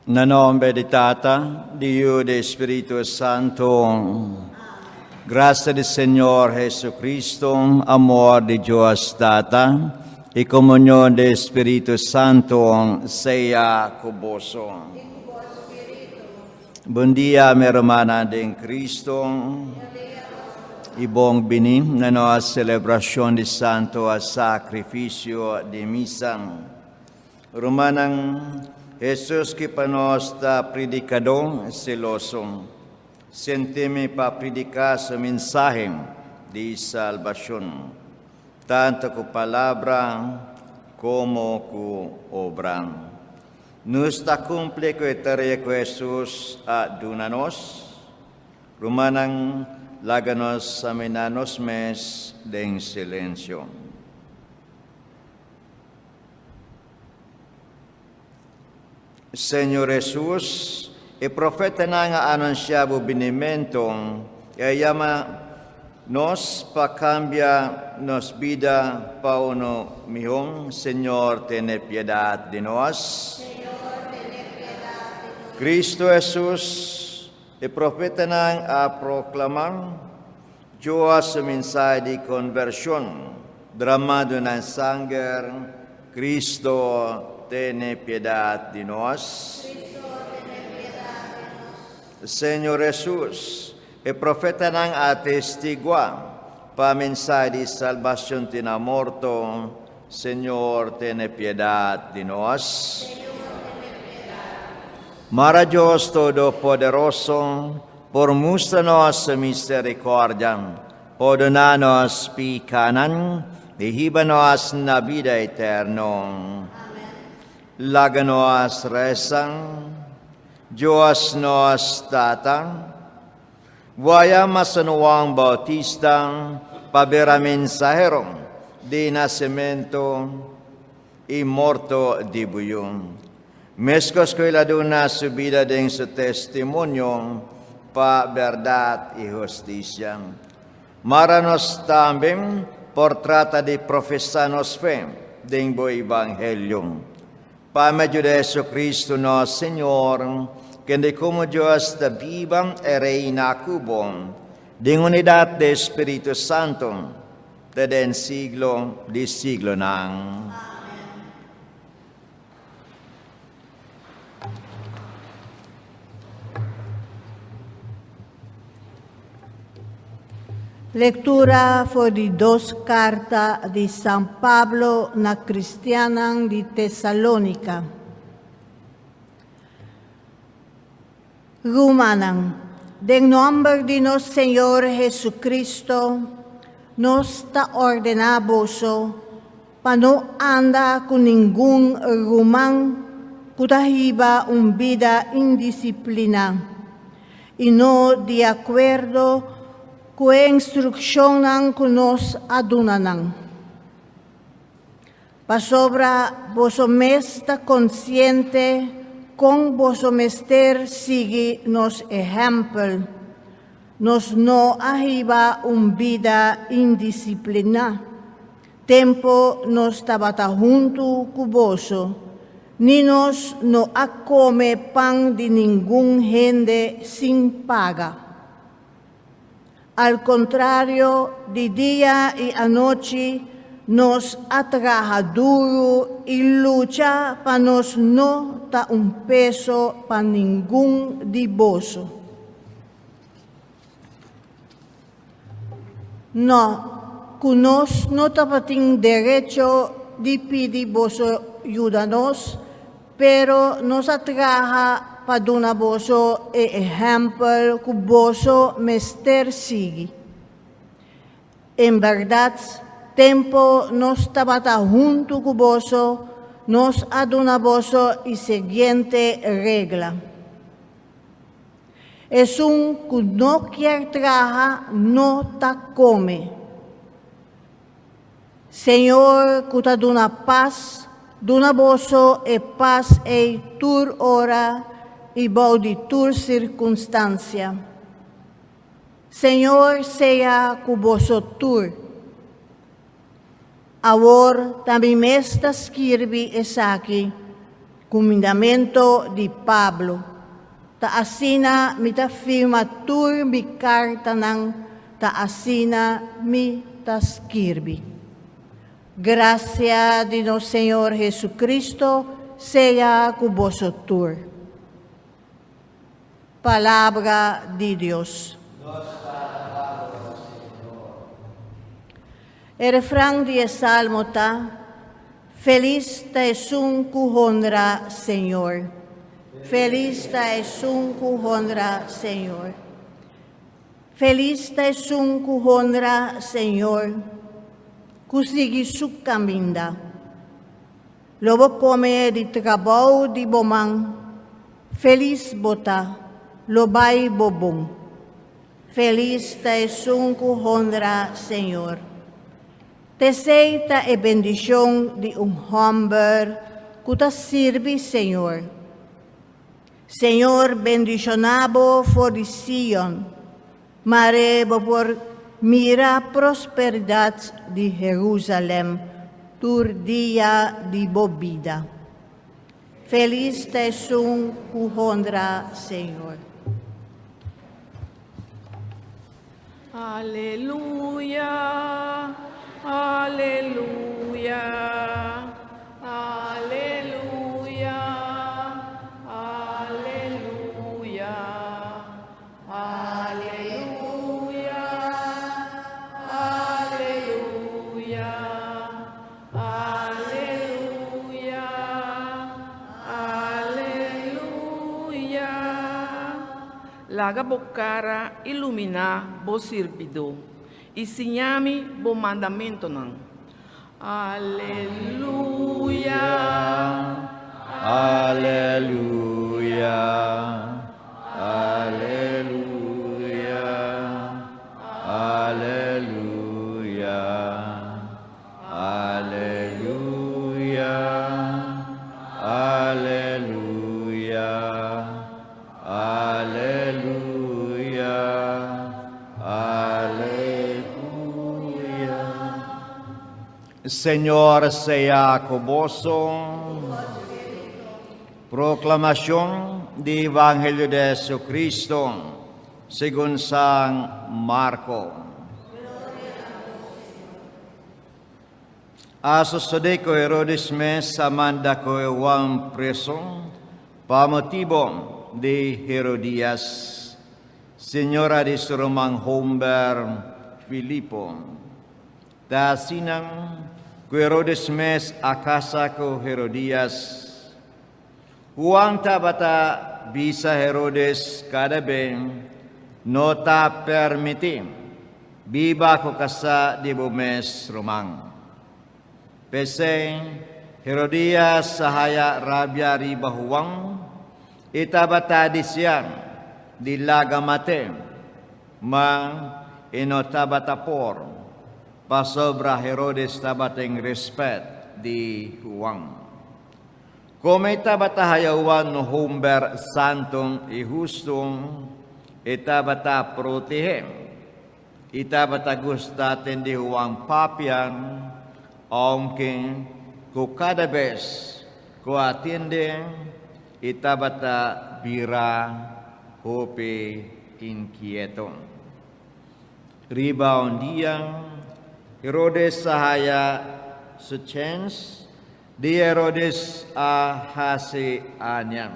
Na nome di Tata, di Dio e di Spirito Santo. Gracia del Señor Jesucristo, amor de Dios Tata y comunión del Espíritu Santo sea con vosotros. Buen día, mi hermana en Cristo. Y buen venir a nuestra celebración de Santo Sacrificio de Misa. Romanan Jesus que para nós está predicador celoso. Sentime para predicar su mensaje de salvación, tanto con palabra como con obra. Nos está cumple que tarea que Jesus adunanos, Romanan laganos aminanos mes de silencio. Senhor Jesus, o profeta nga anunciava o benimento, e llama nos para cambiar nos vida para uno mejor. Señor, ten piedad de nós. Cristo Jesus, o profeta nga proclamar, Dios o mensaje de conversión, dramado na sangre, Cristo ten piedad de nós. Senhor Jesus, o profeta nang atestigua para mensaje de salvación tina morto. Senhor, ten piedad de nós. Mara Dios Todopoderoso, por mostrar-nos misericórdia, perdonar-nos pecados e hiba-nos na vida eterna. Laga-nos rezang, Diyos nos Tata, vaya masanuang Bautista, pabera mensahero de nascimento y morto de buyon. Meskos ko iladuna su vida din su testimonio pa verdad y justicia. Maranos também por trata de professarnos fe din bo evangelio. Para medio de Jesucristo nosso Senhor, que de como Deus da viva e reina cubo, de unidade do Espírito Santo, desde siglo de siglo nang. Lectura fue de dos cartas de San Pablo na Cristianan de Tesalónica. Rumanan, en nombre de nuestro Señor Jesucristo, nos está ordenado para no andar con ningún rumán que lleva una vida indisciplinada y no de acuerdo con instrucción que nos adunanan. Para sobra vos está consciente con vos mester sigue nos ejemplo, nos no arriba una vida indisciplinada. Tempo nos tabata junto con vos, ni nos no come pan de ningún gente sin paga. Al contrario, de día y a noche nos atraja duro y lucha para nos no da un peso para ningún de vos. No, que nos no tenemos derecho de pedir vos ayudanos, pero nos atraja para donar vos ejemplo que vos mester sigue. En verdad, tempo nos estaba junto con vos, nos aduna vos y siguiente regla. Es un que no quiere trabajar, no ta come. Señor, que te dona paz, dona vos paz e tur hora, y de tu circunstancia. Señor, sea con vosotros. Ahora también me está escribiendo aquí Comandamento di Pablo. Taasina mitafirma tur mi karta ng taasina mi taskirbi. Gracia de no Señor Jesucristo sea cuboso tur. Palabra de Dios. El refrán de Salmo ta, feliz ta es un cuhonra, Señor. Feliz ta es un cuhonra, Señor. Feliz ta es un cuhonra, Señor. Kusigi su caminda. Lobo come di trabaho di bomang. Feliz bota, lobay bobong. Feliz ta es un cuhonra, Señor. Deseita e bendición de un hombre que te sirve, Señor. Señor, bendicionado for Sion, marebo por mira prosperidad de Jerusalén, tur día de bobida. Feliz te un cuhondra, Señor. Aleluya. Aleluya, aleluya, aleluya, aleluya, aleluya, aleluya, aleluya. Laga bokara ilumina bo sirbido. Isinyami bo mandamento nang. Aleluya. Aleluya. Aleluya. Aleluya. Aleluya. Aleluya. Aleluya. Señor sea cuboso. Proclamación del Evangelio de Jesucristo según San Marco. A suceder ko Herodes mes amanda ko iwang preso pamotibo de Herodias, señora de Romang Humber Filipo. Ta sinang ko Herodes mes akasa ko Herodias. Huang tabata bisa Herodes kadabe nota permiti biba ko kasa di bumes Romang. Pese Herodias sahaya rabia riba huang itabata di siyang dilagamate mang inotabata por. Pasobra Herodes tabateng respet di huang. Kung itabata hayawan no humber santong ihustong, itabata protehem, itabata gustaten di huang papiang, ongking ku kada bes ku atinde, itabata bira hope inquieto. Rebound diyang Herodes sahaya suchens di Herodes a hasi anyang.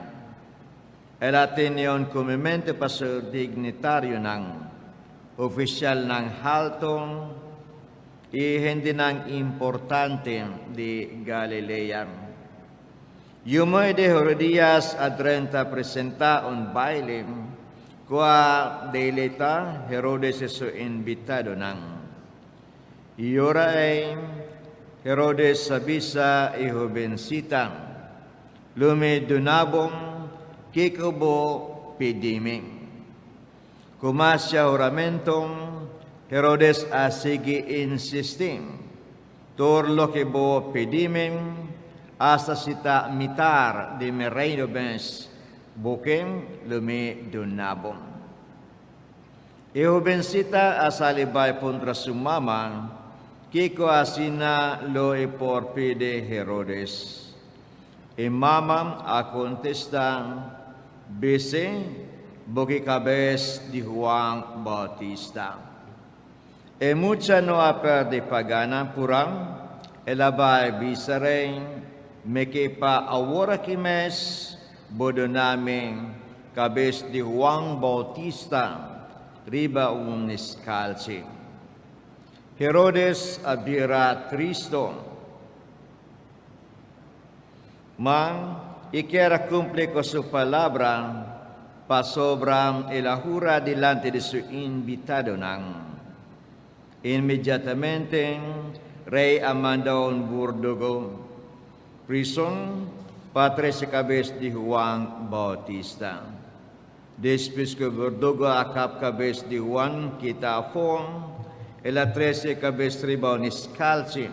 El atenion kumimente pasur dignitaryo ng opisyal ng haltong hindi ng importante di Galilea. Yumoy de Herodias adrenta presenta un baile qua deleta Herodes su invitado ng. Iora ay Herodes sabisa ihubensita lumidunabong kikubo pidiming. Kumasya oramentong Herodes asigi insisting torlo kibo pidiming asa sita mitar di mereyno bens buking lumidunabong. Ihubensita asalibay puntra sumama Kiko asina lo iporpide Herodes. Imamam a contestan, bese, boki cabez di Juan Bautista. E mucha no aper de pagana puram, elabay bisareng, mekepa awora kimes, bodo namin, cabez di Juan Bautista, riba uniscalci. Herodes abira Cristo, mang ikera cumple con su palabra, pasobram elahura delante de su invitado nang. Inmediatamente, rey amanda un burdugo, prison, patre sa cabez di Juan Bautista. Después que verdugo acap cabez di Juan kita fong, ela 13 cabez ribaw ni scalci,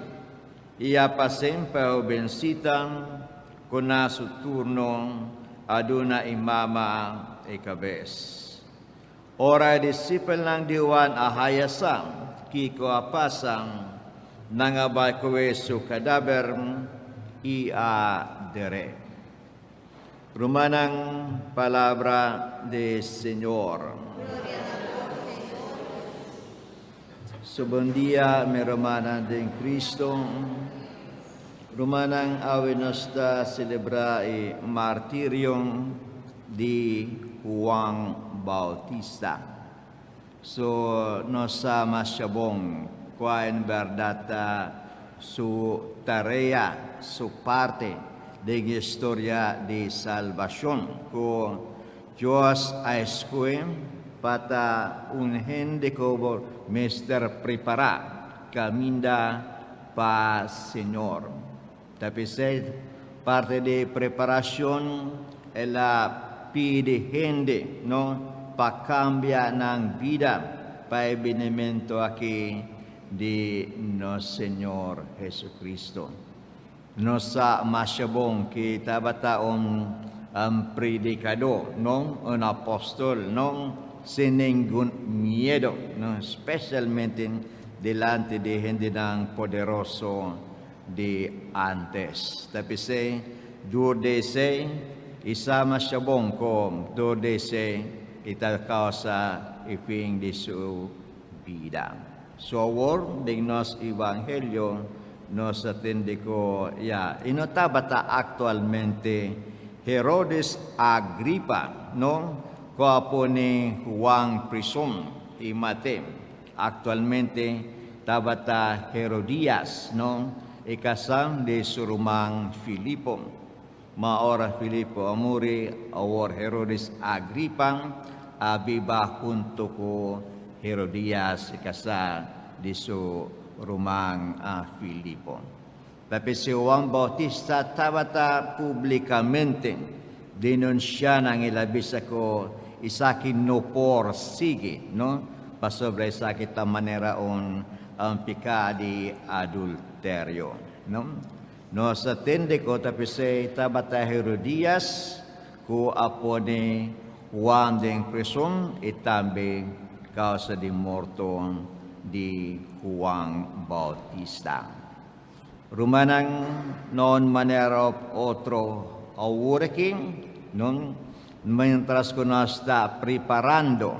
iya pasem pa bensitan, kuna su turno, aduna imama e cabez. Ora disipel ng di Juan ahayasam, kiko apasang, nangabay kowe su kadaber, ia dere. Rumanang palabra de Señor. Subundia me romana de Cristo. Rumanang awe nosta celebrai martirium di Juan Bautista. So nosa masyabong qua in verdad su tarea, su parte de historia de salvación, ko Dios a escuem pata un gente como mister prepara caminda pa Señor. Tapi parte de preparación la pide gente, no, pa cambia ng vida, pa ebenimento aquí de nuestro Señor Jesucristo. Nosa masyabong kita bataon predicador, no, un apostol, no, sin ningún miedo, no, especialmente delante de gente tan poderoso de antes. Tapi durdese isa masyabong ko durdese ita causa ifing di su vida. So award dignos evangelio nos atende ko inotabata actualmente Herodes Agripa, no, ko ni Juan prison imate. Actualmente tabata Herodias, no, ikasang de surumang Filipo. Maora Filipo amuri awor Herodes Agripa abiba junto ko Herodias ikasa de su rumang Filipo. Tapi si Juan Bautista tabata publikamente denunsya ng ilabis ako isakin no por sige, no? Pasobra isakit ang manera ang pika di adulterio, no? No sa tende ko tapi si tabata Herodias ko apo ni Juan ding prison itambe causa di morto di Juan Bautista. Rumanang non manera otro awuraking non mientras ko na sta preparando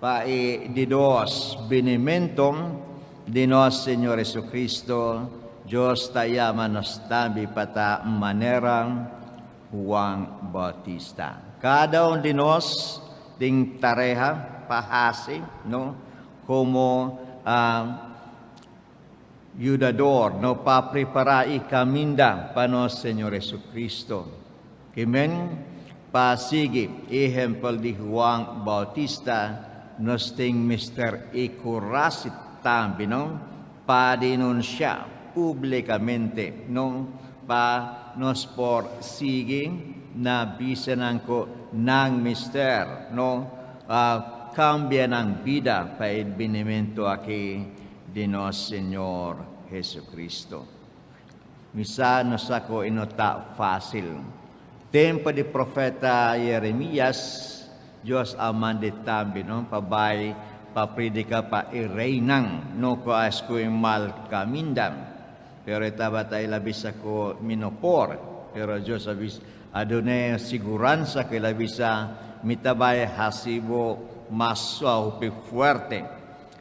pa di dos benimentum di nos Señor Jesucristo, Diyos tayaman nos tabi pata manera Juan Bautista. Cada un di nos ding tareha pahasi, no, como ayudador, no, pa prepara y caminda pa nos Señor Jesucristo. Amen. Pasigi, ejemplo di Juan Bautista, nos ting mister ikurasit tambi, no, pa denuncia publicamente, no, pa nos por sige na bisanan ko ng mister, no, cambia ng vida pa ibinimento aquí de nos Señor Jesucristo. Misa nos ako inota fácil. Tempo di profeta Jeremias, Diyos aman di tambi, no? Pabay, papredika pa ireynang, no ko asko mal kamindam. Pero itabata ilabis ako minopor, pero Diyos adonai siguranza que la bisa mitabay hasibo maswa hupi fuerte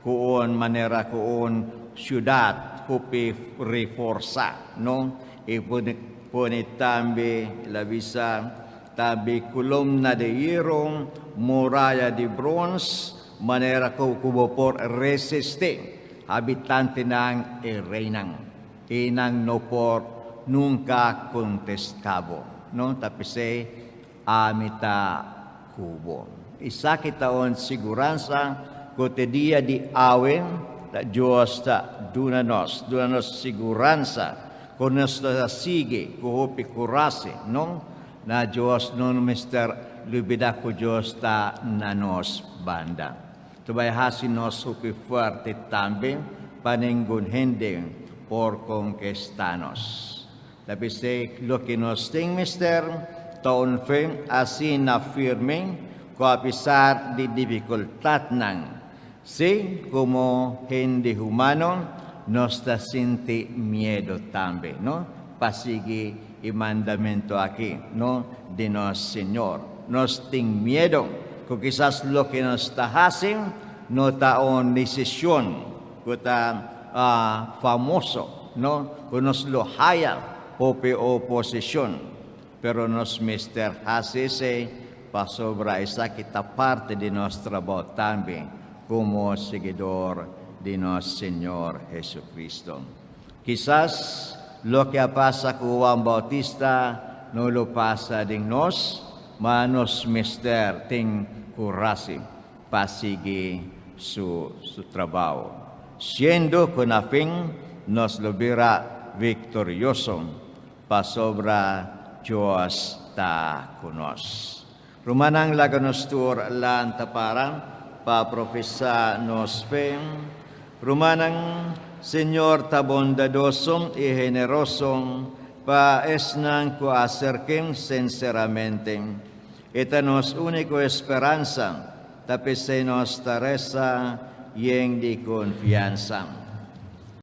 kuon manera kuon syudad hupi reforsa no ipunit tambi la bisa tabi columna de hierro muralla de bronze manera kubo por resiste habitante ng reinang inang no por nunca contestabo no tapise amita kubo isa kitaon siguranza kotedia di awen ta Diyos ta dunanos siguranza konos ta sige kuhopi kurase no na Diyos non mister lubida ko Diyos ta nanos banda tubay hasinos hupi fuerte también paninggun hending por conquistanos. Tapos lo que nos ting mister taon fe así na firme ko a pesar de dificultad nang si como hindi humano nos ta sinti miedo también no pasigi y mandamento aquí no de nos Señor nos ting miedo kung quizás lo que nos está haciendo no taon decisión kuta famoso no kung nos lo haya o oposición pero nos mister hasise pasobra esa kita parte de nuestra voz también como seguidor de nuestro Señor Jesucristo. Quizás lo que pasa con Juan Bautista no lo pasa de nos manos mister ting kurasi pasigi su trabajo. Siendo kunafing nos lubira victorioso pasobra Diyos ta kunos. Rumanang laganos tur lan taparang pa profesa nos fem. Rumanang Señor ta bondadosom y generosom pa esnang ko acerquen sinceramente. Esta nos único esperanza, tapos nos taresa y en de confianza.